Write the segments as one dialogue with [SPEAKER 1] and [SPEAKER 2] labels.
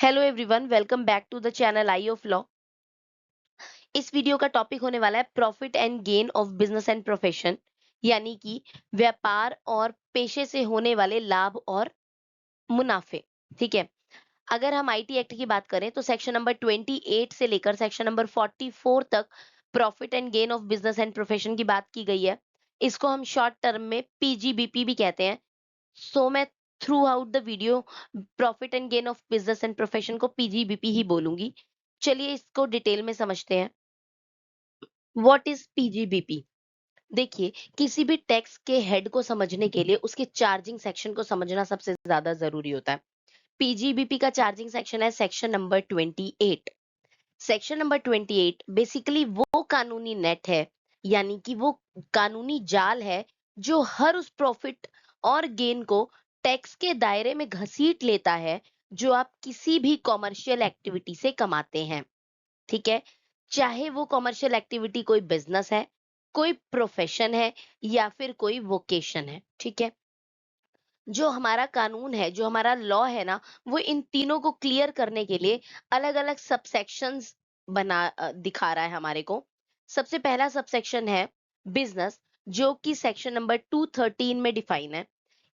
[SPEAKER 1] Hello everyone, welcome back to the channel eye of law. इस video का topic होने वाला है profit and gain of business and profession, यानी कि व्यापार और पेशे से होने वाले लाभ और मुनाफे। ठीक है। अगर हम आईटी एक्ट की बात करें तो सेक्शन नंबर 28 से लेकर सेक्शन नंबर 44 तक profit and gain of business and profession की बात की गई है। इसको हम शॉर्ट टर्म में पीजीबीपी भी कहते हैं। सो मैं through out the video profit and gain of business and profession को पीजीबीपी ही बोलूंगी। चलिए इसको डिटेल में समझते हैं। What is PGBP? देखिए, किसी भी टैक्स के हेड को समझने के लिए उसके चार्जिंग सेक्शन को समझना सबसे ज्यादा जरूरी होता है। पीजीबीपी का चार्जिंग सेक्शन है section number 28। Section number 28 basically वो कानूनी नेट है, यानी कि वो कानूनी जाल है जो हर उस प्रॉफिट और गेन को टैक्स के दायरे में घसीट लेता है जो आप किसी भी कॉमर्शियल एक्टिविटी से कमाते हैं। ठीक है। चाहे वो कॉमर्शियल एक्टिविटी कोई बिजनेस है, कोई प्रोफेशन है, या फिर कोई वोकेशन है। ठीक है। जो हमारा कानून है, जो हमारा लॉ है ना, वो इन तीनों को क्लियर करने के लिए अलग अलग सबसेक्शंस दिखा रहा है हमारे को। सबसे पहला सबसेक्शन है बिजनेस, जो कि सेक्शन नंबर 213 में डिफाइन है।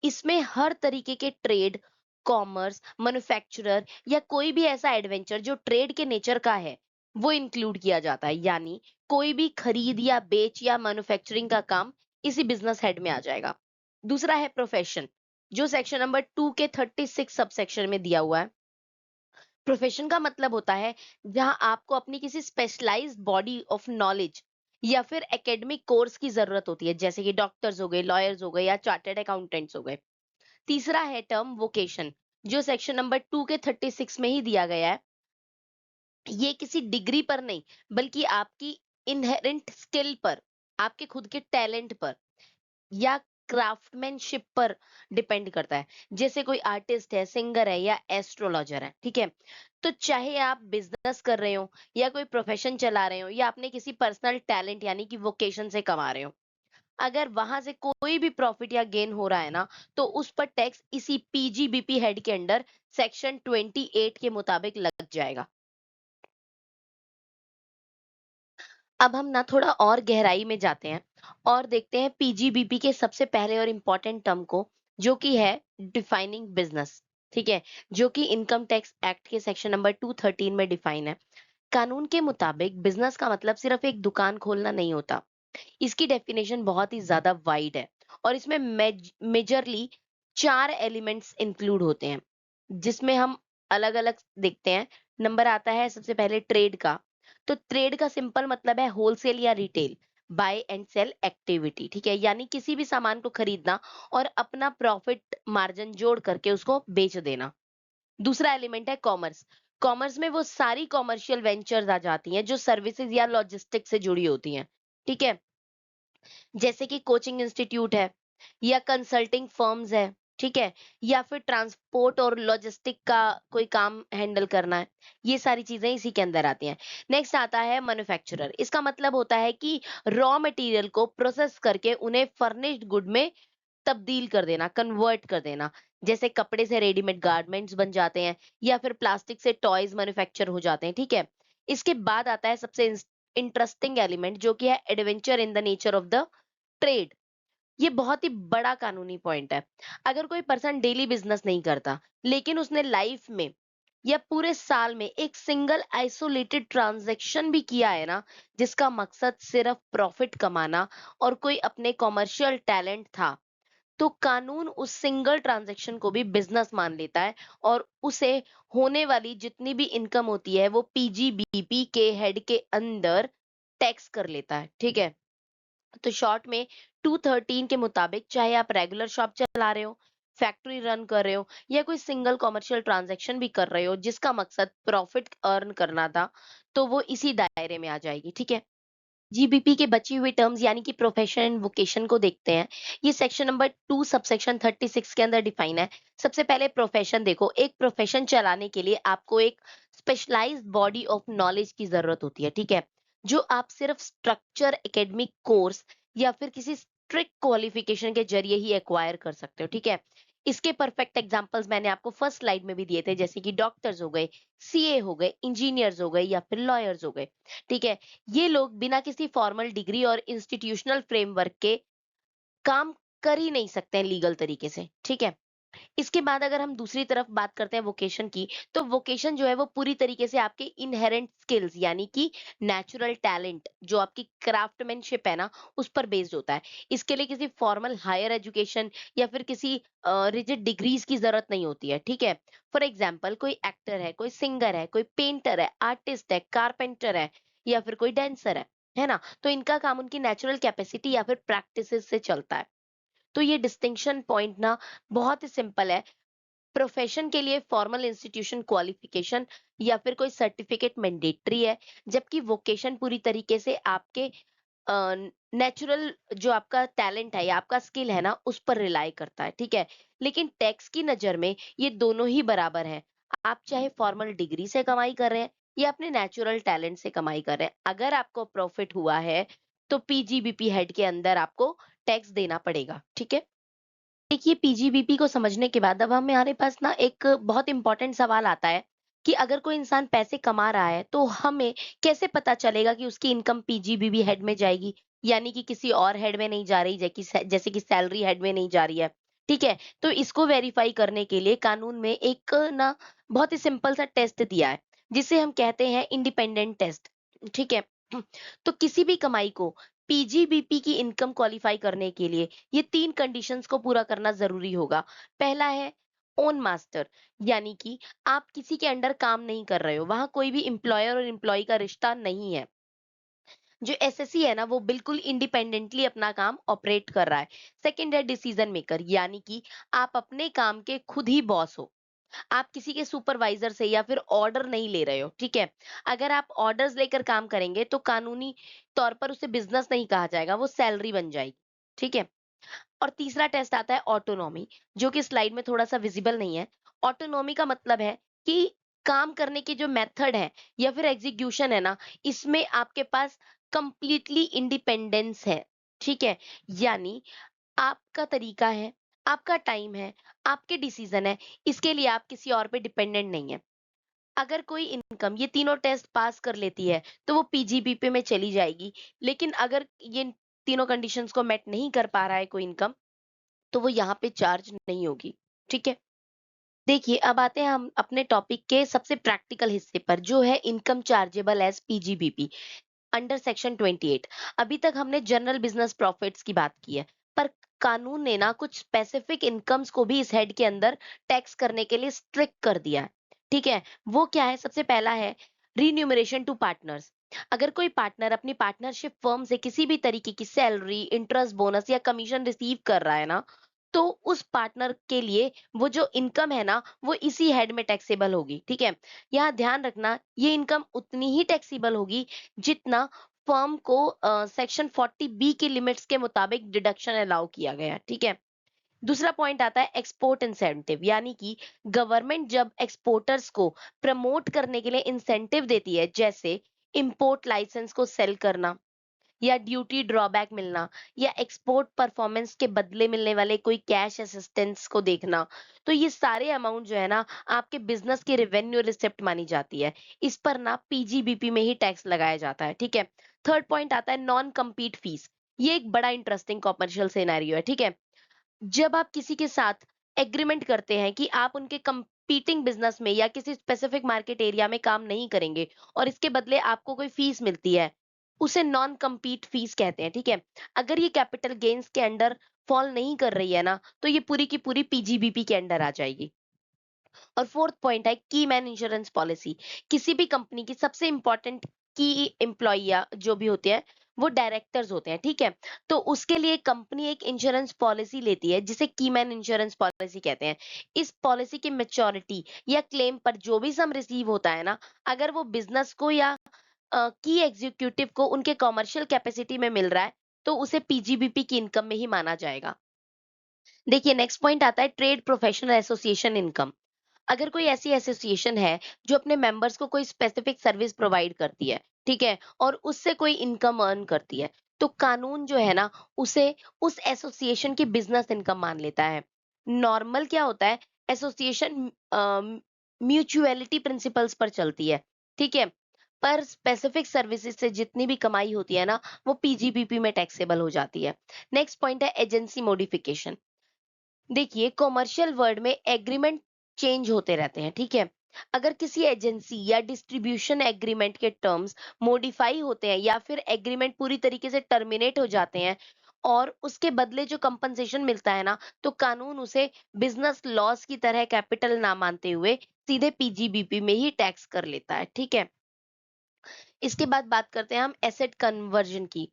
[SPEAKER 1] इसमें हर तरीके के ट्रेड, कॉमर्स, मैन्युफैक्चरर या कोई भी ऐसा एडवेंचर जो ट्रेड के नेचर का है, वो इंक्लूड किया जाता है। यानी कोई भी खरीद या बेच या मैन्युफैक्चरिंग का काम इसी बिजनेस हेड में आ जाएगा। दूसरा है प्रोफेशन, जो सेक्शन नंबर 2 के 36 सब सेक्शन में दिया हुआ है। प्रोफेशन का मतलब होता है जहां आपको अपनी किसी स्पेशलाइज्ड बॉडी ऑफ नॉलेज या फिर एकेडमिक कोर्स की जरूरत होती है, जैसे कि डॉक्टर्स हो गए, लॉयर्स हो गए या चार्टर्ड अकाउंटेंट्स हो गए। तीसरा है टर्म वोकेशन, जो सेक्शन नंबर 2 के 36 में ही दिया गया है। ये किसी डिग्री पर नहीं, बल्कि आपकी इनहेरेंट स्किल पर, आपके खुद के टैलेंट पर या क्राफ्टमैनशिप पर डिपेंड करता है। जैसे कोई आर्टिस्ट है, सिंगर है या एस्ट्रोलॉजर है। ठीक है। तो चाहे आप बिजनेस कर रहे हो या कोई प्रोफेशन चला रहे हो या अपने किसी पर्सनल टैलेंट यानी कि वोकेशन से कमा रहे हो, अगर वहां से कोई भी प्रॉफिट या गेन हो रहा है ना, तो उस पर टैक्स इसी पीजीबीपी हेड के अंडर सेक्शन 28 के मुताबिक लग जाएगा। अब हम ना थोड़ा और गहराई में जाते हैं और देखते हैं पीजीबीपी के सबसे पहले और इम्पोर्टेंट टर्म को, जो कि है डिफाइनिंग बिजनेस। ठीक है। जो कि इनकम टैक्स एक्ट के सेक्शन नंबर 213 में डिफाइन है। कानून के मुताबिक बिजनेस का मतलब सिर्फ एक दुकान खोलना नहीं होता। इसकी डेफिनेशन बहुत ही ज्यादा वाइड है और इसमें मेजरली 4 एलिमेंट्स इंक्लूड होते हैं, जिसमें हम अलग अलग देखते हैं। नंबर आता है सबसे पहले ट्रेड का। तो ट्रेड का सिंपल मतलब है होलसेल या retail, buy and sell activity. ठीक है। यानी किसी भी सामान को खरीदना और अपना प्रॉफिट मार्जिन जोड़ करके उसको बेच देना। दूसरा एलिमेंट है कॉमर्स। कॉमर्स में वो सारी कॉमर्शियल वेंचर्स आ जाती हैं जो सर्विसेज या लॉजिस्टिक्स से जुड़ी होती हैं। ठीक है। जैसे कि कोचिंग इंस्टीट्यूट है या कंसल्टिंग फर्म्स है। ठीक है। या फिर ट्रांसपोर्ट और लॉजिस्टिक का कोई काम हैंडल करना है। ये सारी चीजें इसी के अंदर आती हैं। नेक्स्ट आता है मैन्युफैक्चरर। इसका मतलब होता है कि रॉ मटेरियल को प्रोसेस करके उन्हें फर्निश्ड गुड में तब्दील कर देना, कन्वर्ट कर देना। जैसे कपड़े से रेडीमेड गारमेंट्स बन जाते हैं या फिर प्लास्टिक से टॉयज मैन्युफैक्चर हो जाते हैं। ठीक है। इसके बाद आता है सबसे इंटरेस्टिंग एलिमेंट, जो कि है adventure in the nature of the trade. ये बहुत ही बड़ा कानूनी पॉइंट है। अगर कोई पर्सन डेली बिजनेस नहीं करता, लेकिन उसने लाइफ में या पूरे साल में एक सिंगल आइसोलेटेड ट्रांजैक्शन भी किया है ना, जिसका मकसद सिर्फ प्रॉफिट कमाना और कोई अपने कॉमर्शियल टैलेंट था, तो कानून उस सिंगल ट्रांजैक्शन को भी बिजनेस मान लेता है और उसे होने वाली जितनी भी इनकम होती है वो पीजीबीपी के हेड के अंदर टैक्स कर लेता है। ठीक है। तो शॉर्ट में 213 के मुताबिक चाहे आप रेगुलर शॉप चला रहे हो, फैक्ट्री रन कर रहे हो या कोई सिंगल कॉमर्शियल ट्रांजैक्शन भी कर रहे हो जिसका मकसद प्रॉफिट अर्न करना था, तो वो इसी दायरे में आ जाएगी। ठीक है। जीबीपी के बची हुई टर्म्स यानी कि प्रोफेशन एंड वोकेशन को देखते हैं। ये सेक्शन नंबर 2 सबसेक्शन 36 के अंदर डिफाइन है। सबसे पहले प्रोफेशन देखो। एक प्रोफेशन चलाने के लिए आपको एक स्पेशलाइज्ड बॉडी ऑफ नॉलेज की जरूरत होती है। ठीक है। जो आप सिर्फ स्ट्रक्चर, एकेडमिक कोर्स या फिर किसी स्ट्रिक्ट क्वालिफिकेशन के जरिए ही एक्वायर कर सकते हो। ठीक है। इसके परफेक्ट एग्जांपल्स मैंने आपको फर्स्ट स्लाइड में भी दिए थे, जैसे कि डॉक्टर्स हो गए, सीए हो गए, इंजीनियर्स हो गए या फिर लॉयर्स हो गए। ठीक है, ये लोग बिना किसी फॉर्मल डिग्री और इंस्टीट्यूशनल फ्रेमवर्क के काम कर ही नहीं सकते हैं लीगल तरीके से। ठीक है, इसके बाद अगर हम दूसरी तरफ बात करते हैं वोकेशन की, तो वोकेशन जो है वो पूरी तरीके से आपके इनहेरेंट स्किल्स यानी कि नेचुरल टैलेंट, जो आपकी क्राफ्टमैनशिप है ना, उस पर बेस्ड होता है। इसके लिए किसी फॉर्मल हायर एजुकेशन या फिर किसी रिजिड डिग्रीज की जरूरत नहीं होती है। ठीक है, फॉर एग्जाम्पल कोई एक्टर है, कोई सिंगर है, कोई पेंटर है, आर्टिस्ट है, कारपेंटर है या फिर कोई डांसर है ना, तो इनका काम उनकी नेचुरल कैपेसिटी या फिर प्रैक्टिसेस से चलता है। तो ये डिस्टिंक्शन पॉइंट ना बहुत ही सिंपल है। प्रोफेशन के लिए फॉर्मल इंस्टीट्यूशन क्वालिफिकेशन या फिर कोई सर्टिफिकेट मैंडेटरी है, जबकि वोकेशन पूरी तरीके से आपके नेचुरल जो आपका टैलेंट है या आपका स्किल है ना, उस पर रिलाई करता है। ठीक है, लेकिन टैक्स की नजर में ये दोनों ही बराबर हैं। आप चाहे फॉर्मल डिग्री से कमाई कर रहे हैं या अपने नेचुरल टैलेंट से कमाई कर रहे हैं, अगर आपको प्रॉफिट हुआ है तो पीजीबीपी हेड के अंदर आपको टैक्स देना पड़ेगा। ठीक है, देखिए पीजीबीपी को समझने के बाद अब हमारे पास ना एक बहुत इंपॉर्टेंट सवाल आता है कि अगर कोई इंसान पैसे कमा रहा है तो हमें कैसे पता चलेगा कि उसकी इनकम पीजीबीबी हेड में जाएगी, यानी कि किसी और हेड में नहीं जा रही, जैसे कि सैलरी हेड में नहीं जा रही है। ठीक है, तो इसको वेरीफाई करने के लिए कानून में एक ना बहुत ही सिंपल सा टेस्ट दिया है, जिसे हम कहते हैं इंडिपेंडेंट टेस्ट। ठीक है, तो किसी भी कमाई को पीजीबीपी की इनकम क्वालिफाई करने के लिए ये 3 कंडीशंस को पूरा करना ज़रूरी होगा। पहला है ओन मास्टर, यानी कि आप किसी के अंडर काम नहीं कर रहे हो, वहाँ कोई भी एम्प्लॉयर और एम्प्लॉयी का रिश्ता नहीं है। जो एसएससी है ना, वो बिल्कुल इंडिपेंडेंटली अपना काम ऑपरेट कर रहा है। सेकंड है डिसीजन मेकर, यानी कि आप अपने काम के खुद ही बॉस हो। आप किसी के सुपरवाइजर से या फिर ऑर्डर नहीं ले रहे हो। ठीक है, अगर आप ऑर्डर्स लेकर काम करेंगे तो कानूनी तौर पर उसे बिजनेस नहीं कहा जाएगा, वो सैलरी बन जाएगी। ठीक है, और तीसरा टेस्ट आता है ऑटोनॉमी, जो कि स्लाइड में थोड़ा सा विजिबल नहीं है। ऑटोनॉमी का मतलब है कि काम करने की जो मेथड है या फिर एग्जीक्यूशन है ना, इसमें आपके पास कंप्लीटली इंडिपेंडेंस है। ठीक है, यानी आपका तरीका है, आपका टाइम है, आपके डिसीजन है, इसके लिए आप किसी और पे डिपेंडेंट नहीं है। अगर कोई इनकम ये तीनों टेस्ट पास कर लेती है तो वो पीजीबीपी में चली जाएगी, लेकिन अगर ये तीनों कंडीशंस को मेट नहीं कर पा रहा है कोई इनकम, तो वो यहाँ पे चार्ज नहीं होगी। ठीक है, देखिए अब आते हैं हम अपने टॉपिक के सबसे प्रैक्टिकल हिस्से पर, जो है income chargeable as PGBP under section 28। अभी तक हमने जनरल बिजनेस प्रॉफिट्स की बात की है, पर कानून ने ना कुछ स्पेसिफिक इनकम्स को भी इस हेड के अंदर टैक्स करने के लिए स्ट्रिक्ट कर दिया है। ठीक है, वो क्या है? सबसे पहला है रीन्यूमरेशन टू पार्टनर्स। अगर कोई पार्टनर अपनी पार्टनरशिप फर्म से किसी भी तरीके की सैलरी, इंटरेस्ट, बोनस या कमीशन रिसीव कर रहा है ना, तो उस पार्टनर के लिए वो जो इनकम है ना, वो इसी हेड में टैक्सेबल होगी। ठीक है, यहाँ ध्यान रखना, ये इनकम उतनी ही टैक्सेबल होगी जितना फर्म को सेक्शन 40 बी की लिमिट्स के मुताबिक डिडक्शन अलाउ किया गया है। ठीक है, दूसरा पॉइंट आता है एक्सपोर्ट इंसेंटिव, यानी कि गवर्नमेंट जब एक्सपोर्टर्स को प्रमोट करने के लिए इंसेंटिव देती है, जैसे इंपोर्ट लाइसेंस को सेल करना या ड्यूटी ड्रॉबैक मिलना या एक्सपोर्ट परफॉर्मेंस के बदले मिलने वाले कोई कैश असिस्टेंस को देखना, तो ये सारे अमाउंट जो है ना, आपके बिजनेस की रेवेन्यू रिसिप्ट मानी जाती है। इस पर ना पीजीबीपी में ही टैक्स लगाया जाता है। ठीक है, थर्ड पॉइंट आता है नॉन कम्पीट फीस। ये एक बड़ा इंटरेस्टिंग कॉमर्शियल सिनेरियो है। ठीक है, जब आप किसी के साथ एग्रीमेंट करते हैं कि आप उनके कंपीटिंग बिजनेस में या किसी स्पेसिफिक मार्केट एरिया में काम नहीं करेंगे और इसके बदले आपको कोई फीस मिलती है, उसे नॉन कम्पीट फीस कहते हैं। ठीक है, अगर ये कैपिटल गेन्स के अंडर फॉल नहीं कर रही है ना, तो ये पूरी की पूरी पीजीबीपी के अंडर आ जाएगी। और फोर्थ पॉइंट है की मैन इंश्योरेंस पॉलिसी। किसी भी कंपनी की सबसे इंपॉर्टेंट की एम्प्लॉय या जो भी होते हैं, वो डायरेक्टर्स होते हैं। ठीक है, तो उसके लिए कंपनी एक इंश्योरेंस पॉलिसी लेती है जिसे की मैन इंश्योरेंस पॉलिसी कहते हैं। इस पॉलिसी की मेच्योरिटी या क्लेम पर जो भी सम रिसीव होता है ना, अगर वो बिजनेस को या की एग्जीक्यूटिव को उनके कमर्शियल कैपेसिटी में मिल रहा है, तो उसे पीजीबीपी की इनकम में ही माना जाएगा। देखिए नेक्स्ट पॉइंट आता है ट्रेड प्रोफेशनल एसोसिएशन इनकम। अगर कोई ऐसी एसोसिएशन है जो अपने मेंबर्स को कोई स्पेसिफिक सर्विस प्रोवाइड करती है, ठीक है, और उससे कोई इनकम अर्न करती है, तो कानून जो है ना, उसे उस एसोसिएशन की बिजनेस इनकम मान लेता है। नॉर्मल क्या होता है, एसोसिएशन म्यूचुअलिटी प्रिंसिपल्स पर चलती है, ठीक है। पर स्पेसिफिक सर्विसेज से जितनी भी कमाई होती है ना, वो पीजीबीपी में टैक्सेबल हो जाती है। नेक्स्ट पॉइंट है एजेंसी मॉडिफिकेशन। देखिए, कॉमर्शियल वर्ल्ड में एग्रीमेंट चेंज होते रहते हैं, ठीक है। अगर किसी एजेंसी या डिस्ट्रीब्यूशन एग्रीमेंट के टर्म्स मॉडिफाई होते हैं या फिर एग्रीमेंट पूरी तरीके से टर्मिनेट हो जाते हैं और उसके बदले जो कंपनसेशन मिलता है ना, तो कानून उसे बिजनेस लॉस की तरह कैपिटल ना मानते हुए सीधे पीजीबीपी में ही टैक्स कर लेता है, ठीक है। इसके बाद बात करते हैं हम एसेट कन्वर्जन की,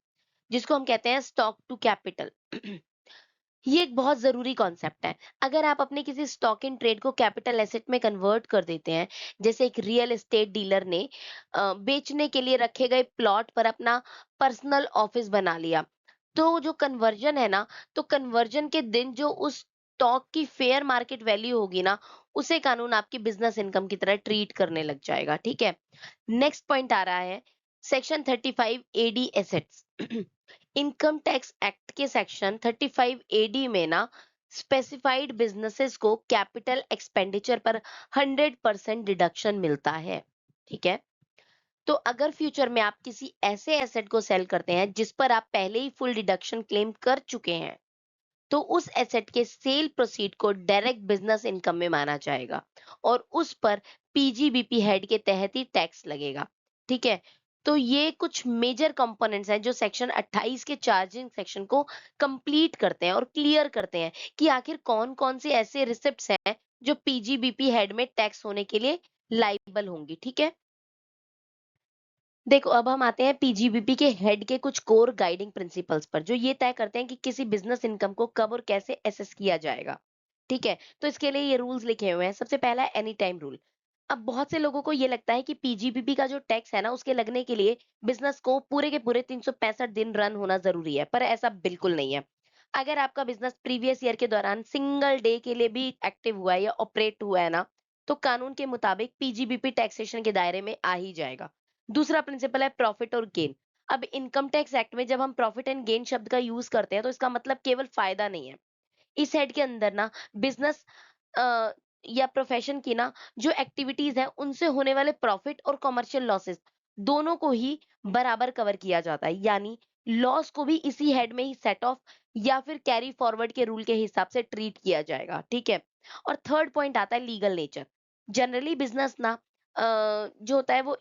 [SPEAKER 1] जिसको हम कहते हैं स्टॉक टू कैपिटल। ये एक बहुत जरूरी कॉन्सेप्ट है। अगर आप अपने किसी स्टॉक इन ट्रेड को कैपिटल एसेट में कन्वर्ट कर देते हैं, जैसे एक रियल एस्टेट डीलर ने बेचने के लिए रखे गए प्लॉट पर अपना पर्सनल ऑफिस बना लिया, तो जो कन्वर्जन है ना, तो कन्वर्जन के दिन जो उस स्टॉक की फेयर मार्केट वैल्यू होगी ना, उसे कानून आपकी बिजनेस इनकम की तरह ट्रीट करने लग जाएगा, ठीक है। नेक्स्ट पॉइंट आ रहा है section 35 AD assets. Income tax act के सेक्शन 35 एडी में ना स्पेसिफाइड बिजनेसेस को कैपिटल एक्सपेंडिचर पर 100% डिडक्शन मिलता है, ठीक है। तो अगर फ्यूचर में आप किसी ऐसे एसेट को सेल करते हैं जिस पर आप पहले ही फुल डिडक्शन क्लेम कर चुके हैं, तो उस एसेट के सेल प्रोसीड को डायरेक्ट बिजनेस इनकम में माना जाएगा और उस पर पीजीबीपी हेड के तहत ही टैक्स लगेगा, ठीक है। तो ये कुछ मेजर कंपोनेंट्स हैं जो सेक्शन 28 के चार्जिंग सेक्शन को कंप्लीट करते हैं और क्लियर करते हैं कि आखिर कौन कौन से ऐसे रिसिप्ट्स हैं जो पीजीबीपी हेड में टैक्स होने के लिए लाइबल होंगी, ठीक है। देखो, अब हम आते हैं पीजीबीपी के हेड के कुछ कोर गाइडिंग प्रिंसिपल्स पर, जो ये तय करते हैं कि किसी बिजनेस इनकम को कब और कैसे एसेस किया जाएगा, ठीक है। तो इसके लिए ये रूल्स लिखे हुए हैं। सबसे पहला है एनी टाइम रूल। अब बहुत से लोगों को ये लगता है कि पीजीबीपी का जो टैक्स है ना, उसके लगने के लिए बिजनेस को पूरे के पूरे 365 दिन रन होना जरूरी है, पर ऐसा बिल्कुल नहीं है। अगर आपका बिजनेस प्रीवियस ईयर के दौरान सिंगल डे के लिए भी एक्टिव हुआ है या ऑपरेट हुआ है ना, तो कानून के मुताबिक पीजीबीपी टैक्सेशन के दायरे में आ ही जाएगा। दूसरा प्रिंसिपल है प्रॉफिट और गेन। अब इनकम टैक्स एक्ट में जब हम प्रॉफिट एंड गेन शब्द का यूज करते हैं, तो इसका मतलब केवल फायदा नहीं है। इस हेड के अंदर ना बिजनेस या प्रोफेशन की ना जो एक्टिविटीज है, उनसे होने वाले प्रॉफिट और कमर्शियल लॉसेस दोनों को ही बराबर कवर किया जाता है। यानी लॉस को भी इसी हेड में ही सेट ऑफ या फिर कैरी फॉरवर्ड के रूल के हिसाब से ट्रीट किया जाएगा, ठीक है। और थर्ड पॉइंट आता है लीगल नेचर। जनरली बिजनेस ना जो होता है वो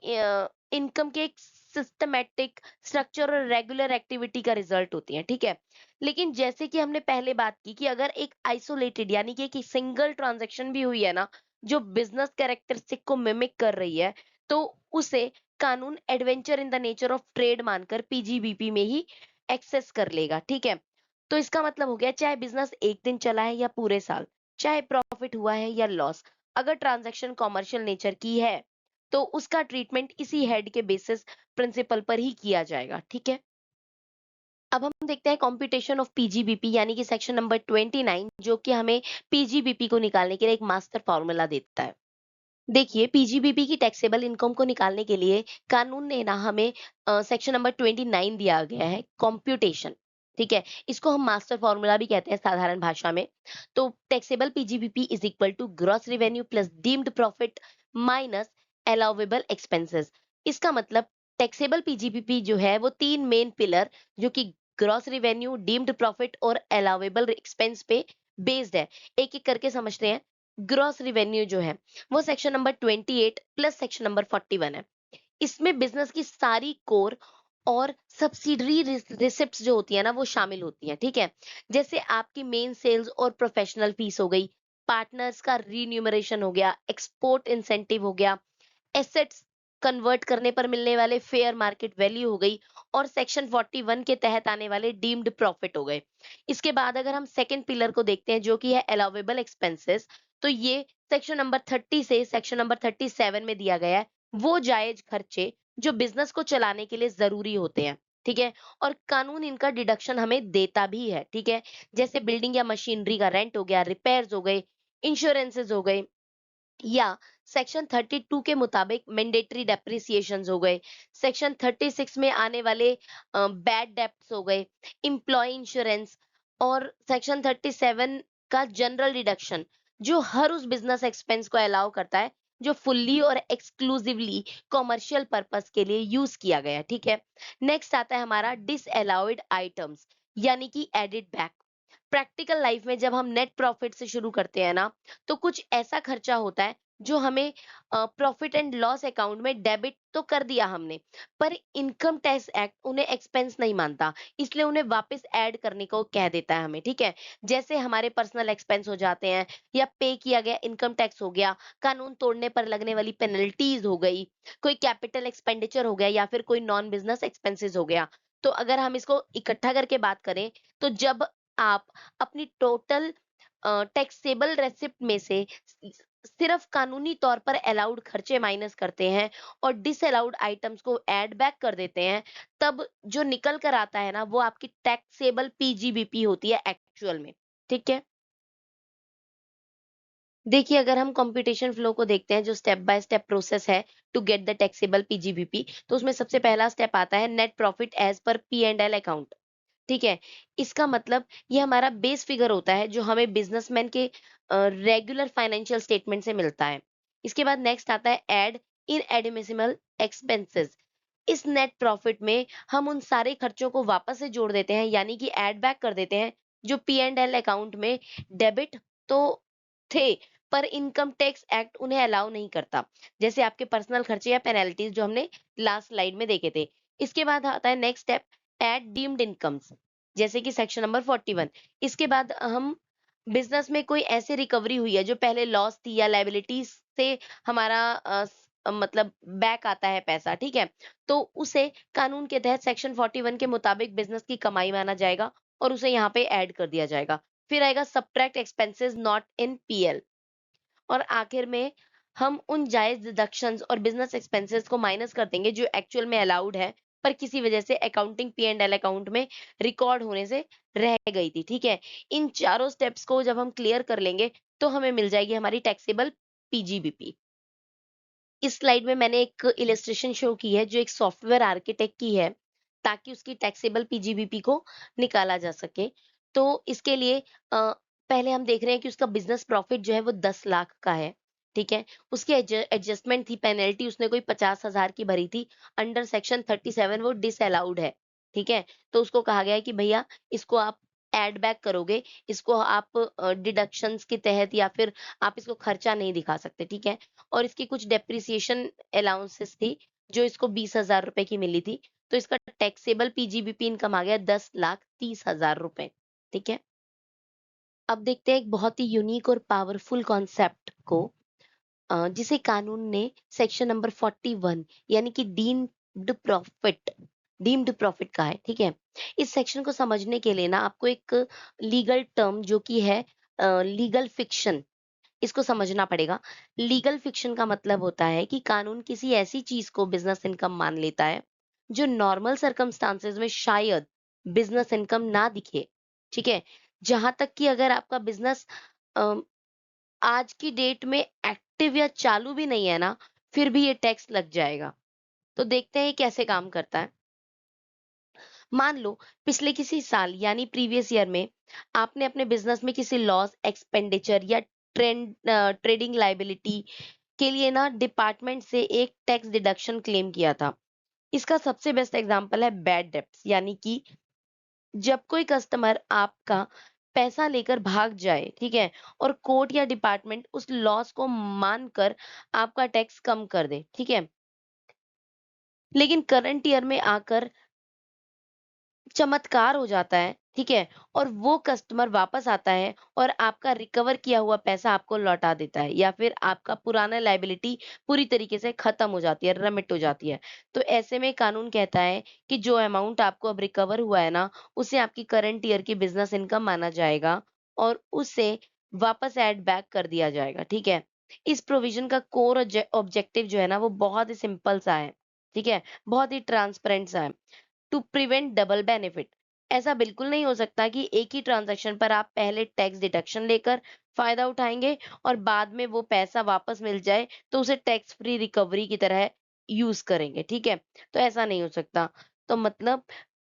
[SPEAKER 1] इनकम के एक सिस्टमैटिक स्ट्रक्चर और रेगुलर एक्टिविटी का रिजल्ट होती है, ठीक है। लेकिन जैसे कि हमने पहले बात की कि अगर एक आइसोलेटेड यानी कि एक सिंगल ट्रांजैक्शन भी हुई है ना, जो बिजनेस कैरेक्टरिस्टिक को मिमिक कर रही है, तो उसे कानून adventure in the nature of trade मानकर पीजीबीपी में ही एक्सेस कर लेगा, ठीक है। तो इसका मतलब हो गया, चाहे बिजनेस एक दिन चला है या पूरे साल, चाहे प्रॉफिट हुआ है या लॉस, अगर ट्रांजैक्शन कॉमर्शियल नेचर की है, तो उसका ट्रीटमेंट इसी हेड के बेसिस प्रिंसिपल पर ही किया जाएगा, ठीक है। अब हम देखते हैं कॉम्प्यूटेशन ऑफ पीजीबीपी यानी कि सेक्शन नंबर 29, जो कि हमें पीजीबीपी को निकालने के लिए एक मास्टर फॉर्मूला देता है। देखिए, पीजीबीपी की टैक्सेबल इनकम को निकालने के लिए कानून ने ना हमें सेक्शन नंबर 29 दिया गया है, कॉम्प्यूटेशन, ठीक है। इसको हम मास्टर फॉर्मूला भी कहते हैं साधारण भाषा में। तो taxable PGBP is equal to gross revenue plus deemed profit minus allowable expenses. इसका मतलब टैक्सेबल पीजीबीपी जो है वो तीन मेन पिलर, जो कि ग्रॉस रेवेन्यू, डीम्ड प्रॉफिट और अलाउेबल एक्सपेंस पे बेस्ड है। एक एक करके समझते हैं। ग्रॉस रेवेन्यू जो है वो section number 28 plus section number 41 है। इसमें बिजनेस की सारी कोर और सब्सिडरी रिसिप्ट्स जो होती है ना, वो शामिल होती हैं, ठीक है। जैसे आपकी मेन सेल्स और प्रोफेशनल फीस हो गई, पार्टनर्स का रीन्यूमरेशन हो गया, एक्सपोर्ट इंसेंटिव हो गया, एसेट्स कन्वर्ट करने पर मिलने वाले फेयर मार्केट वैल्यू हो गई, और सेक्शन 41 के तहत आने वाले डीम्ड प्रॉफिट हो गए। इसके बाद अगर हम सेकंड पिलर को देखते हैं, जो कि है अलाउेबल एक्सपेंसेस, तो ये सेक्शन नंबर 30 से सेक्शन नंबर 37 में दिया गया है। वो जायज खर्चे जो बिजनेस को चलाने के लिए जरूरी होते हैं, ठीक है। और कानून इनका डिडक्शन हमें देता भी है, ठीक है। जैसे बिल्डिंग या मशीनरी का रेंट हो गया, रिपेयर्स हो गए, इंश्योरेंसेज हो गए, या सेक्शन 32 के मुताबिक मैंडेटरी डेप्रिसिएशंस हो गए, सेक्शन 36 में आने वाले बैड डेप्ट्स हो गए, एम्प्लॉय इंश्योरेंस, और सेक्शन 37 का जनरल डिडक्शन, जो हर उस बिजनेस एक्सपेंस को अलाउ करता है जो फुल्ली और एक्सक्लूसिवली कॉमर्शियल पर्पस के लिए यूज किया गया, ठीक है। नेक्स्ट आता है हमारा डिसअलाउड आइटम्स, यानी कि एडिड बैक। प्रैक्टिकल लाइफ में जब हम नेट प्रॉफिट से शुरू करते हैं ना, तो कुछ ऐसा खर्चा होता है जो हमें प्रॉफिट एंड लॉस अकाउंट में डेबिट तो कर दिया हमने, पर इनकम टैक्स एक्ट उन्हें एक्सपेंस नहीं मानता, इसलिए उन्हें वापस ऐड करने को कह देता है हमें, ठीक है। जैसे हमारे पर्सनल एक्सपेंस हो जाते हैं, या पे किया गया इनकम टैक्स हो गया, कानून तोड़ने पर लगने वाली पेनल्टीज हो गई, कोई कैपिटल एक्सपेंडिचर हो गया, या फिर कोई नॉन बिजनेस एक्सपेंसेस हो गया। तो अगर हम इसको इकट्ठा करके बात करें, तो जब आप अपनी टोटल टैक्सेबल रेसिप्ट में से सिर्फ कानूनी तौर पर अलाउड खर्चे माइनस करते हैं और डिसअलाउड आइटम्स को ऐड बैक कर देते हैं, तब जो निकल कर आता है ना, वो आपकी टैक्सेबल पीजीबीपी होती है एक्चुअल में, ठीक है। देखिए, अगर हम कंप्यूटेशन फ्लो को देखते हैं, जो स्टेप बाय स्टेप प्रोसेस है to get the taxable PGBP, तो उसमें सबसे पहला स्टेप आता है net profit as per P and L account, ठीक है। इसका मतलब ये हमारा बेस फिगर होता है जो हमें बिजनेसमैन के रेगुलर फाइनेंशियल स्टेटमेंट से मिलता है। इसके बाद नेक्स्ट आता है ऐड इन एडमिसिबल एक्सपेंसेस। इस नेट प्रॉफिट में हम उन सारे खर्चों को वापस से जोड़ देते हैं, यानी कि ऐड बैक कर देते हैं, जो पी एंड एल अकाउंट में डेबिट तो थे, पर इनकम टैक्स एक्ट उन्हें अलाउ नहीं करता, जैसे आपके पर्सनल खर्चे या पेनल्टीज जो हमने लास्ट स्लाइड में देखे थे। इसके बाद आता है next step, at deemed incomes, जैसे कि सेक्शन नंबर 41। इसके बाद हम बिजनेस में कोई ऐसी रिकवरी हुई है जो पहले लॉस थी, या लायबिलिटीज से हमारा मतलब बैक आता है पैसा, ठीक है। तो उसे कानून के तहत सेक्शन 41 के मुताबिक बिजनेस की कमाई माना जाएगा और उसे यहाँ पे ऐड कर दिया जाएगा। फिर आएगा subtract expenses not in PL, और आखिर में हम उन जायज डिडक्शंस और बिजनेस एक्सपेंसेस को माइनस कर देंगे जो एक्चुअल में अलाउड है, पर किसी वजह से accounting P and L account में रिकॉर्ड होने से रह गई थी, ठीक है। इन चारों स्टेप्स को जब हम क्लियर कर लेंगे, तो हमें मिल जाएगी हमारी टैक्सेबल पीजीबीपी। इस स्लाइड में मैंने एक इलस्ट्रेशन शो की है जो एक सॉफ्टवेयर आर्किटेक्ट की है, ताकि उसकी टैक्सेबल पीजीबीपी को निकाला जा सके। तो इसके लिए पहले हम देख रहे हैं कि उसका बिजनेस प्रॉफिट जो है वो 10 लाख का है, ठीक है। उसकी एडजस्टमेंट थी, पेनल्टी उसने कोई 50,000 की भरी थी, अंडर सेक्शन 37 वो डिसअलाउड है, ठीक है। तो उसको कहा गया है कि भैया इसको आप ऐड बैक करोगे, इसको आप डिडक्शंस के तहत, या फिर आप इसको खर्चा नहीं दिखा सकते, ठीक है। और इसकी कुछ डेप्रिसिएशन अलाउंसेस थी, जो इसको 20,000 रुपए की मिली थी। तो इसका टैक्सेबल पीजीबीपी इनकम आ गया 10,30,000 रुपए, ठीक है। अब देखते हैं एक बहुत ही यूनिक और पावरफुल कॉन्सेप्ट को, जिसे कानून ने सेक्शन नंबर 41 यानी कि डीम्ड प्रॉफिट कहा है, ठीक है। इस सेक्शन को समझने के लिए ना आपको एक लीगल टर्म जो कि है लीगल फिक्शन, इसको समझना पड़ेगा। लीगल फिक्शन का मतलब होता है कि कानून किसी ऐसी चीज को बिजनेस इनकम मान लेता है जो नॉर्मल सर्कमस्टांसेस में शायद बिजनेस इनकम ना दिखे, ठीक है। जहां तक कि अगर आपका बिजनेस आज की डेट में एक्टिव या चालू भी नहीं है ना, फिर भी ये टैक्स लग जाएगा। तो देखते हैं ये कैसे काम करता है। मान लो पिछले किसी साल यानी प्रीवियस ईयर में आपने अपने बिजनेस में किसी लॉस, एक्सपेंडिचर या ट्रेडिंग लायबिलिटी के लिए ना डिपार्टमेंट से एक टैक्स डिडक्शन क्लेम किया था। इसका सबसे बेस्ट एग्जांपल है बैड डेब्ट्स, यानी कि जब कोई कस्टमर आपका पैसा लेकर भाग जाए, ठीक है, और कोर्ट या डिपार्टमेंट उस लॉस को मानकर आपका टैक्स कम कर दे, ठीक है। लेकिन करंट ईयर में आकर चमत्कार हो जाता है, ठीक है, और वो कस्टमर वापस आता है और आपका रिकवर किया हुआ पैसा आपको लौटा देता है, या फिर आपका पुराना लायबिलिटी पूरी तरीके से खत्म हो जाती है, रमिट हो जाती है। तो ऐसे में कानून कहता है कि जो अमाउंट आपको अब रिकवर हुआ है ना, उसे आपकी करंट ईयर की बिजनेस इनकम माना जाएगा और उसे वापस ऐड बैक कर दिया जाएगा, ठीक है। इस प्रोविजन का कोर ऑब्जेक्टिव जो है ना, वो बहुत ही सिंपल सा है, ठीक है, बहुत ही ट्रांसपेरेंट सा है, टू प्रिवेंट डबल बेनिफिट। ऐसा बिल्कुल नहीं हो सकता कि एक ही ट्रांजैक्शन पर आप पहले टैक्स डिडक्शन लेकर फायदा उठाएंगे और बाद में वो पैसा वापस मिल जाए तो उसे टैक्स फ्री रिकवरी की तरह यूज करेंगे, ठीक है। तो ऐसा नहीं हो सकता। तो मतलब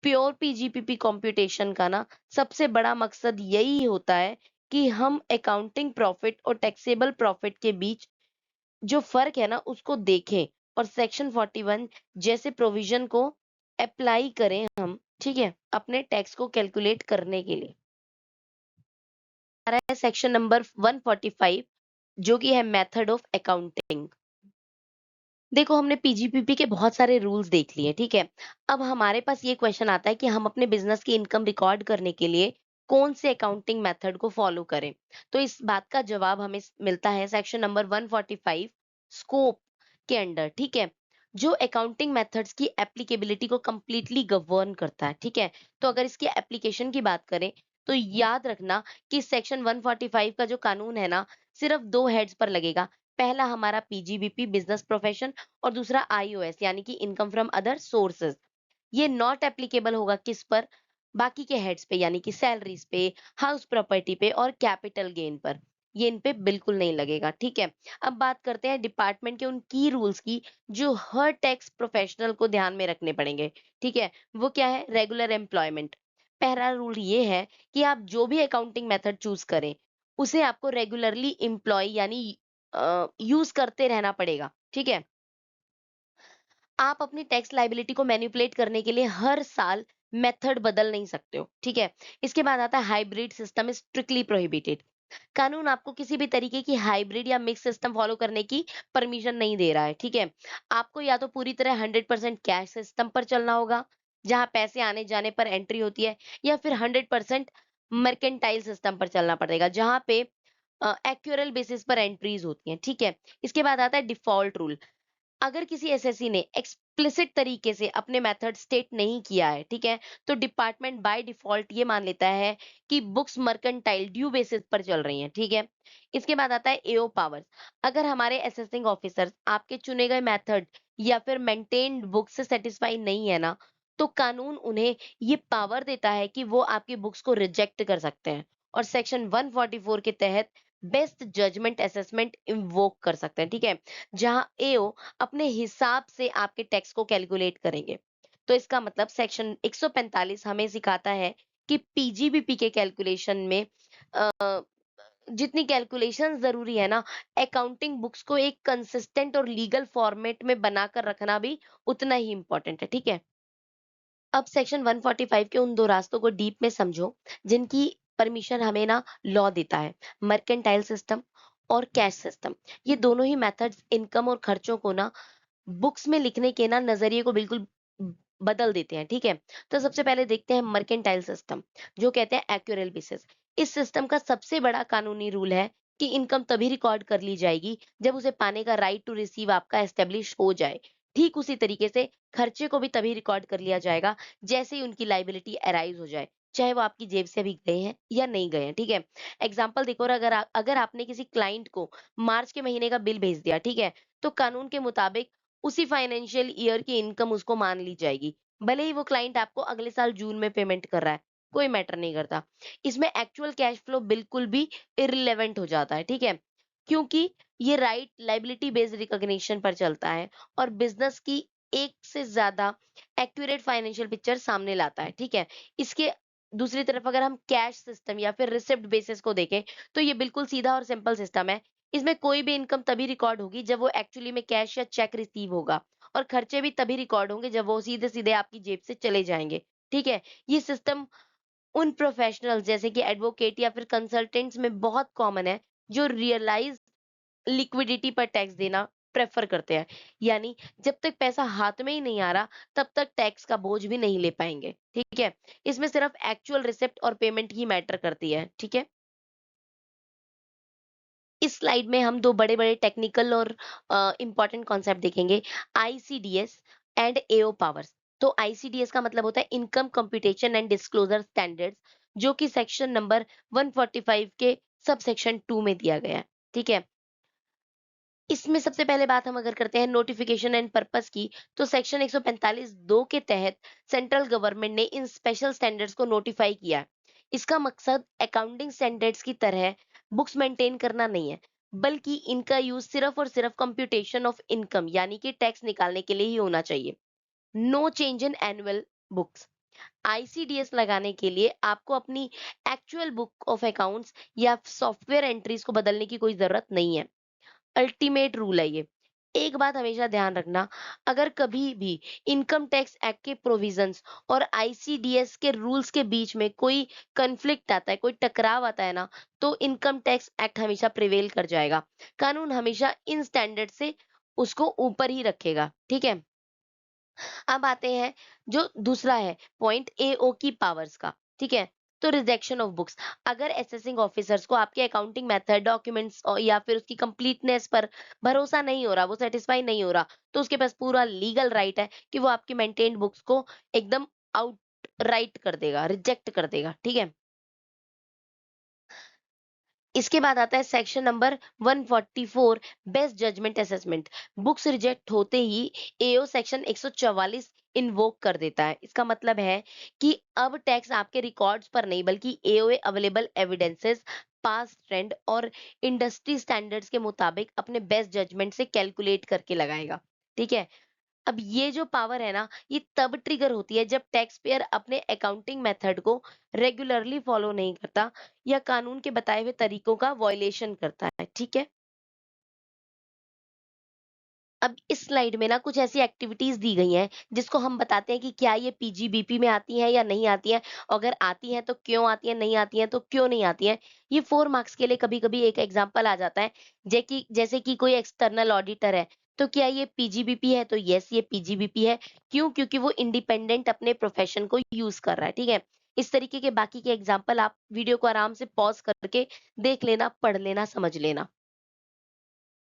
[SPEAKER 1] प्योर पीजीपीपी कंप्यूटेशन का ना सबसे बड़ा मकसद यही होता है कि हम अकाउंटिंग प्रॉफिट और टैक्सेबल प्रॉफिट के बीच जो फर्क है ना उसको देखें और सेक्शन 41 जैसे प्रोविजन को अप्लाई करें हम, ठीक है, अपने टैक्स को कैलकुलेट करने के लिए। आ रहा है सेक्शन नंबर 145 जो कि है मेथड ऑफ अकाउंटिंग। देखो हमने पीजीपीपी के बहुत सारे रूल्स देख लिए, ठीक है। अब हमारे पास ये क्वेश्चन आता है कि हम अपने बिजनेस की इनकम रिकॉर्ड करने के लिए कौन से अकाउंटिंग मेथड को फॉलो करें। तो इस बात का जवाब हमें मिलता है सेक्शन नंबर 145 स्कोप के अंडर, ठीक है, जो अकाउंटिंग मेथड्स की एप्लीकेबिलिटी को कंप्लीटली गवर्न करता है, ठीक है। तो अगर इसकी एप्लीकेशन की बात करें तो याद रखना कि सेक्शन 145 का जो कानून है ना सिर्फ दो हेड्स पर लगेगा। पहला हमारा पीजीबीपी बिजनेस प्रोफेशन और दूसरा आईओएस यानी कि इनकम फ्रॉम अदर सोर्सेज। ये नॉट एप्लीकेबल होगा किस पर, बाकी के हेड्स पे यानी कि सैलरीज पे, हाउस प्रॉपर्टी पे और कैपिटल गेन पर। ये इन पे बिल्कुल नहीं लगेगा, ठीक है। अब बात करते हैं डिपार्टमेंट के उन की रूल्स की जो हर टैक्स प्रोफेशनल को ध्यान में रखने पड़ेंगे, ठीक है। वो क्या है, रेगुलर एम्प्लॉयमेंट। पहला रूल ये है कि आप जो भी अकाउंटिंग मेथड चूज करें उसे आपको रेगुलरली एम्प्लॉय यानी यूज करते रहना पड़ेगा, ठीक है। आप अपनी टैक्स लायबिलिटी को मैनिपुलेट करने के लिए हर साल मेथड बदल नहीं सकते हो, ठीक है। इसके बाद आता है hybrid system is strictly prohibited. कानून आपको किसी भी तरीके की हाइब्रिड या मिक्स सिस्टम फॉलो करने की परमिशन नहीं दे रहा है, ठीक है। आपको या तो पूरी तरह 100% कैश सिस्टम पर चलना होगा जहां पैसे आने जाने पर एंट्री होती है, या फिर 100% मर्केंटाइल सिस्टम पर चलना पड़ेगा जहां पे एक्यूरल बेसिस पर एंट्रीज होती हैं, ठीक है। इसके बाद आता है डिफॉल्ट रूल। अगर किसी एसएससी ने एक्सप्लिसिट तरीके से अपने मेथड स्टेट नहीं किया है, ठीक है, तो डिपार्टमेंट बाय डिफॉल्ट ये मान लेता है कि बुक्स मर्केंटाइल ड्यू बेसिस पर चल रही हैं, ठीक है। इसके बाद आता है एओ पावर्स। अगर हमारे असेसिंग ऑफिसर्स आपके चुने गए मेथड या फिर मेंटेन्ड बुक से सेटिस्फाई नहीं है ना, तो कानून उन्हें ये पावर देता है कि वो आपकी बुक्स को रिजेक्ट कर सकते हैं और सेक्शन 144 के तहत बेस्ट जजमेंट असेसमेंट इन्वोक कर सकते हैं, ठीक है, जहां एओ अपने हिसाब से आपके टैक्स को कैलकुलेट करेंगे। तो इसका मतलब सेक्शन 145 हमें सिखाता है कि पीजीबीपी के कैलकुलेशन में अ, जितनी कैलकुलेशन जरूरी है ना, अकाउंटिंग बुक्स को एक कंसिस्टेंट और लीगल फॉर्मेट में बनाकर रखना भी उतना ही इंपॉर्टेंट है, ठीक है। अब सेक्शन 145 के उन दो रास्तों को डीप में समझो जिनकी परमिशन हमें ना लॉ देता है, मर्केंटाइल सिस्टम और कैश सिस्टम। ये दोनों ही मेथड्स इनकम और खर्चों को ना बुक्स में लिखने के ना नजरिए को बिल्कुल बदल देते हैं, ठीक है। तो सबसे पहले देखते हैं मर्केंटाइल सिस्टम जो कहते हैं एक्यूरल बेसिस। इस सिस्टम का सबसे बड़ा कानूनी रूल है कि इनकम तभी रिकॉर्ड कर ली जाएगी जब उसे पाने का राइट टू रिसीव आपका एस्टेब्लिश हो जाए। ठीक उसी तरीके से खर्चे को भी तभी रिकॉर्ड कर लिया जाएगा जैसे ही उनकी लाइबिलिटी अराइज हो जाए, चाहे वो आपकी जेब से भी गए हैं या नहीं गए हैं, ठीक है। एग्जाम्पल देखो, अगर आपने किसी क्लाइंट को मार्च के महीने का बिल भेज दिया, ठीक है, तो कानून के मुताबिक उसी फाइनेंशियल ईयर की इनकम उसको मान ली जाएगी, भले ही वो क्लाइंट आपको अगले साल जून में पेमेंट कर रहा है, कोई मैटर नहीं करता। इसमें एक्चुअल कैश फ्लो बिल्कुल भी इररिलेवेंट हो जाता है, ठीक है, क्योंकि ये राइट लाइबिलिटी बेस्ड रिकॉग्निशन पर चलता है और बिजनेस की एक से ज्यादा एक्यूरेट फाइनेंशियल पिक्चर सामने लाता है, ठीक है। इसके दूसरी तरफ अगर हम कैश सिस्टम या फिर रिसिप्ट बेसिस को देखें तो ये बिल्कुल सीधा और सिंपल सिस्टम है। इसमें कोई भी इनकम तभी रिकॉर्ड होगी जब वो एक्चुअली में कैश या चेक रिसीव होगा और खर्चे भी तभी रिकॉर्ड होंगे जब वो सीधे सीधे आपकी जेब से चले जाएंगे, ठीक है। ये सिस्टम उन प्रोफेशनल्स जैसे कि एडवोकेट या फिर कंसल्टेंट्स में बहुत कॉमन है जो रियलाइज लिक्विडिटी पर टैक्स देना प्रेफर करते हैं, यानी जब तक पैसा हाथ में ही नहीं आ रहा तब तक टैक्स का बोझ भी नहीं ले पाएंगे, ठीक है। इसमें सिर्फ एक्चुअल रिसिप्ट और पेमेंट ही मैटर करती है, ठीक है। इस स्लाइड में हम दो बड़े-बड़े टेक्निकल और इंपॉर्टेंट कॉन्सेप्ट देखेंगे, आईसीडीएस एंड एओ पावर्स। तो आईसीडीएस का मतलब होता है income computation and disclosure standards जो कि सेक्शन नंबर 145 के सब सेक्शन 2 में दिया गया है, ठीक है। इसमें सबसे पहले बात हम अगर करते हैं नोटिफिकेशन एंड पर्पस की, तो सेक्शन 145 2 के तहत सेंट्रल गवर्नमेंट ने इन स्पेशल स्टैंडर्ड्स को नोटिफाई किया। इसका मकसद अकाउंटिंग स्टैंडर्ड्स की तरह बुक्स मेंटेन करना नहीं है, बल्कि इनका यूज सिर्फ और सिर्फ कंप्यूटेशन ऑफ इनकम यानी कि टैक्स निकालने के लिए ही होना चाहिए। No change in annual books. ICDS लगाने के लिए आपको अपनी एक्चुअल बुक ऑफ अकाउंट्स या सॉफ्टवेयर एंट्रीज को बदलने की कोई ज़रूरत नहीं है। अल्टीमेट रूल है ये। एक बात हमेशा ध्यान रखना, अगर कभी भी इनकम टैक्स एक्ट के प्रोविजंस और आईसीडीएस के रूल्स के बीच में कोई कॉन्फ्लिक्ट आता है, कोई टकराव आता है ना, तो इनकम टैक्स एक्ट हमेशा प्रिवेल कर जाएगा। कानून हमेशा इन स्टैंडर्ड से उसको ऊपर ही रखेगा, ठीक है? अब आते हैं जो दूसरा है पॉइंट एओ की पावर्स का, ठीक है? तो रिजेक्शन ऑफ बुक्स, अगर असेसिंग ऑफिसर्स को आपके अकाउंटिंग मेथड, डॉक्यूमेंट्स या फिर उसकी कंप्लीटनेस पर भरोसा नहीं हो रहा, वो सेटिस्फाई नहीं हो रहा, तो उसके पास पूरा लीगल राइट है कि वो आपकी मेंटेन्ड बुक्स को एकदम आउट राइट कर देगा, रिजेक्ट कर देगा, ठीक है? इसके बाद आता है section number 144, best judgement assessment. Books reject होते ही एओ सेक्शन 144 इन्वोक कर देता है। इसका मतलब है कि अब टैक्स आपके रिकॉर्ड्स पर नहीं बल्कि AOA available evidences, past trend और इंडस्ट्री स्टैंडर्ड्स के मुताबिक अपने बेस्ट जजमेंट से कैलकुलेट करके लगाएगा, ठीक है? अब ये जो पावर है ना, ये तब ट्रिगर होती है जब टैक्स पेयर अपने अकाउंटिंग मेथड को रेगुलरली फॉलो नहीं करता या कानून के बताए हुए तरीकों का वॉयलेशन करता है, ठीक है? अब इस स्लाइड में ना कुछ ऐसी एक्टिविटीज दी गई हैं जिसको हम बताते हैं कि क्या ये पीजीबीपी में आती हैं या नहीं आती हैं, अगर आती हैं तो क्यों आती हैं, नहीं आती हैं तो क्यों नहीं आती हैं। ये 4 मार्क्स के लिए कभी कभी एक एग्जाम्पल आ जाता है, जैसे कि कोई एक्सटर्नल ऑडिटर है, तो क्या ये पीजीबीपी है, तो यस ये पीजीबीपी है। क्यों? क्योंकि वो इंडिपेंडेंट अपने प्रोफेशन को यूज कर रहा है, ठीक है? इस तरीके के बाकी के एग्जाम्पल आप वीडियो को आराम से पॉज करके देख लेना, पढ़ लेना, समझ लेना।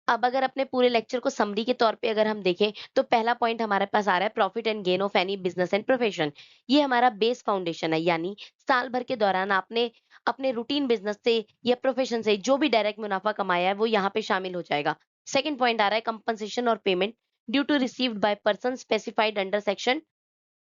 [SPEAKER 1] अब अगर अपने पूरे लेक्चर को समरी के तौर पे अगर हम देखें, तो पहला पॉइंट हमारे पास आ रहा है profit and gain of any business and profession. ये हमारा बेस फाउंडेशन है, यानी साल भर के दौरान आपने अपने रूटीन बिजनेस से या प्रोफेशन से जो भी डायरेक्ट मुनाफा कमाया है वो यहाँ पे शामिल हो जाएगा। सेकंड पॉइंट आ रहा है कंपनसेशन और payment due to received by person specified under section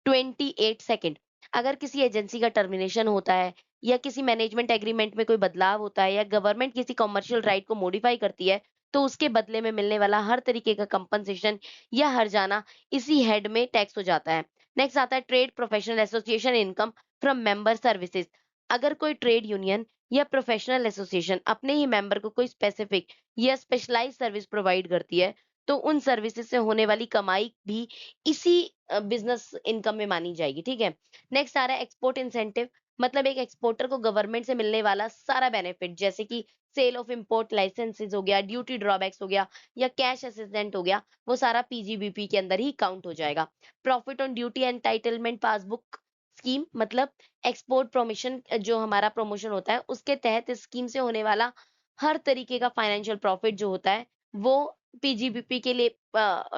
[SPEAKER 1] 28 second. अगर किसी एजेंसी का टर्मिनेशन होता है या किसी मैनेजमेंट एग्रीमेंट में कोई बदलाव होता है या गवर्नमेंट किसी कमर्शियल राइट को मॉडिफाई करती है, तो उसके बदले में मिलने वाला हर तरीके का कंपनसेशन या हर्जाना इसी हेड में टैक्स हो जाता है। नेक्स्ट आता है trade professional association income from member services. अगर कोई ट्रेड यूनियन या प्रोफेशनल एसोसिएशन अपने ही मेंबर को कोई स्पेसिफिक या स्पेशलाइज सर्विस प्रोवाइड करती है, तो उन सर्विसेज से होने वाली कमाई भी इसी बिजनेस इनकम में मानी जाएगी, ठीक है? नेक्स्ट आ रहा है एक्सपोर्ट इंसेंटिव, मतलब एक एक्सपोर्टर को गवर्नमेंट से मिलने वाला सारा बेनिफिट, जैसे कि सेल ऑफ इंपोर्ट लाइसेंसेस हो गया, ड्यूटी ड्रॉबैक्स हो गया या कैश असिस्टेंट हो गया, वो सारा पीजीबीपी के अंदर ही काउंट हो जाएगा। Profit on duty entitlement passbook scheme, मतलब एक्सपोर्ट प्रमोशन, जो हमारा प्रमोशन होता है उसके तहत इस स्कीम से होने वाला हर तरीके का फाइनेंशियल प्रॉफिट जो होता है वो पीजीबीपी के लिए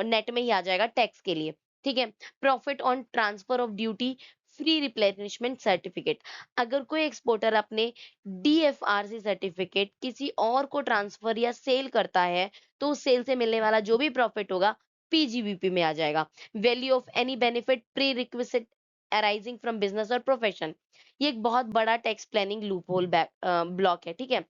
[SPEAKER 1] नेट में ही आ जाएगा टैक्स के लिए, ठीक है? Profit on transfer of duty free replenishment certificate, अगर कोई एक्सपोर्टर अपने डीएफआरसी सर्टिफिकेट किसी और को ट्रांसफर या सेल करता है, तो उस सेल से मिलने वाला जो भी प्रॉफिट होगा पीजीबीपी में आ जाएगा। Value of any benefit pre requisite arising from business और प्रोफेशन, ये एक बहुत बड़ा tax planning loop hole block है, ठीक है?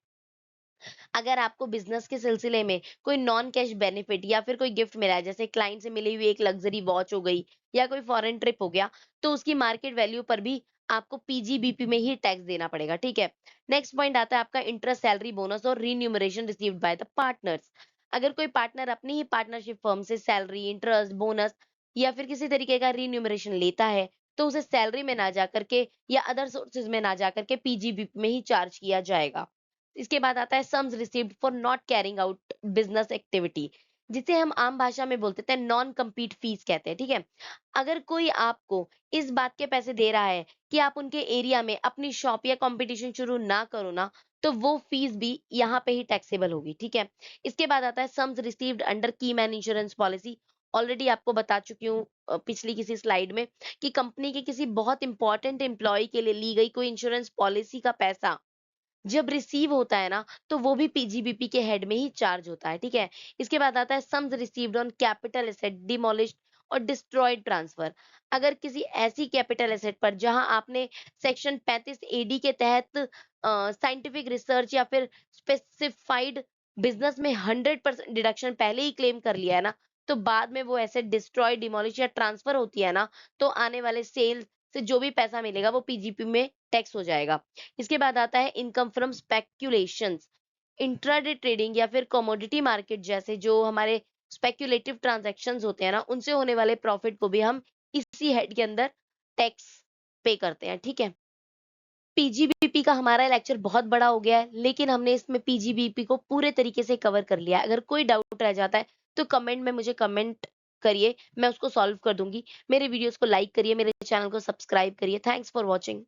[SPEAKER 1] अगर आपको बिजनेस के सिलसिले में कोई नॉन कैश बेनिफिट या फिर कोई गिफ्ट मिला है, जैसे क्लाइंट से मिली हुई एक लग्जरी वॉच हो गई या कोई फॉरेन ट्रिप हो गया, तो उसकी मार्केट वैल्यू पर भी आपको पीजीबीपी में ही टैक्स देना पड़ेगा, ठीक है? नेक्स्ट पॉइंट आता है आपका इंटरेस्ट, सैलरी, बोनस और रीन्यूमरेशन रिसीव्ड बाय द पार्टनर्स। अगर कोई पार्टनर अपनी ही पार्टनरशिप फर्म से सैलरी, इंटरेस्ट, बोनस या फिर किसी तरीके का रीन्यूमरेशन लेता है, तो उसे सैलरी में ना जाकर के या अदर सोर्सेज में ना जाकर के पीजीबीपी में ही चार्ज किया जाएगा। इसके बाद आता है sums received for not carrying out business activity, जिसे हम आम भाषा में बोलते हैं नॉन compete फीस कहते हैं, ठीक है? अगर कोई आपको इस बात के पैसे दे रहा है कि आप उनके एरिया में अपनी शॉप या कंपटीशन शुरू ना करो ना, तो वो फीस भी यहाँ पे ही टैक्सेबल होगी, ठीक है? इसके बाद आता है सम्स रिसीव्ड अंडर की मैन इंश्योरेंस पॉलिसी। ऑलरेडी आपको बता चुकी हूँ पिछली किसी स्लाइड में कि कंपनी के किसी बहुत इंपॉर्टेंट एम्प्लॉय के लिए ली गई कोई इंश्योरेंस पॉलिसी का पैसा जब रिसीव होता है ना, तो वो भी पीजीबीपी के हेड में ही चार्ज होता है, ठीक है? इसके बाद आता है sums received on capital asset demolished और डिस्ट्रॉयड ट्रांसफर। अगर किसी ऐसी कैपिटल एसेट पर जहां आपने सेक्शन 35 एडी के तहत साइंटिफिक रिसर्च या फिर स्पेसिफाइड बिजनेस में 100% डिडक्शन पहले ही क्लेम कर लिया है ना, तो बाद में वो एसेट डिस्ट्रॉय, डिमोलिश या ट्रांसफर होती है ना, तो आने वाले सेल से जो भी पैसा मिलेगा वो पीजीपी में टैक्स हो जाएगा। इसके बाद आता है इनकम फ्रॉम स्पेक्युलेशंस। इंट्राडे ट्रेडिंग या फिर कमोडिटी मार्केट जैसे जो हमारे स्पेक्युलेटिव ट्रांजैक्शंस होते हैं ना, उनसे होने वाले प्रॉफिट को भी हम इसी हेड के अंदर टैक्स पे करते हैं, ठीक है? पीजीबीपी का हमारा लेक्चर बहुत बड़ा हो गया है, लेकिन हमने इसमें पीजीबीपी को पूरे तरीके से कवर कर लिया है। अगर कोई डाउट रह जाता है, तो कमेंट में मुझे कमेंट करिए, मैं उसको सॉल्व कर दूँगी। मेरे वीडियोज़ को लाइक करिए, मेरे चैनल को सब्सक्राइब करिए। Thanks for watching.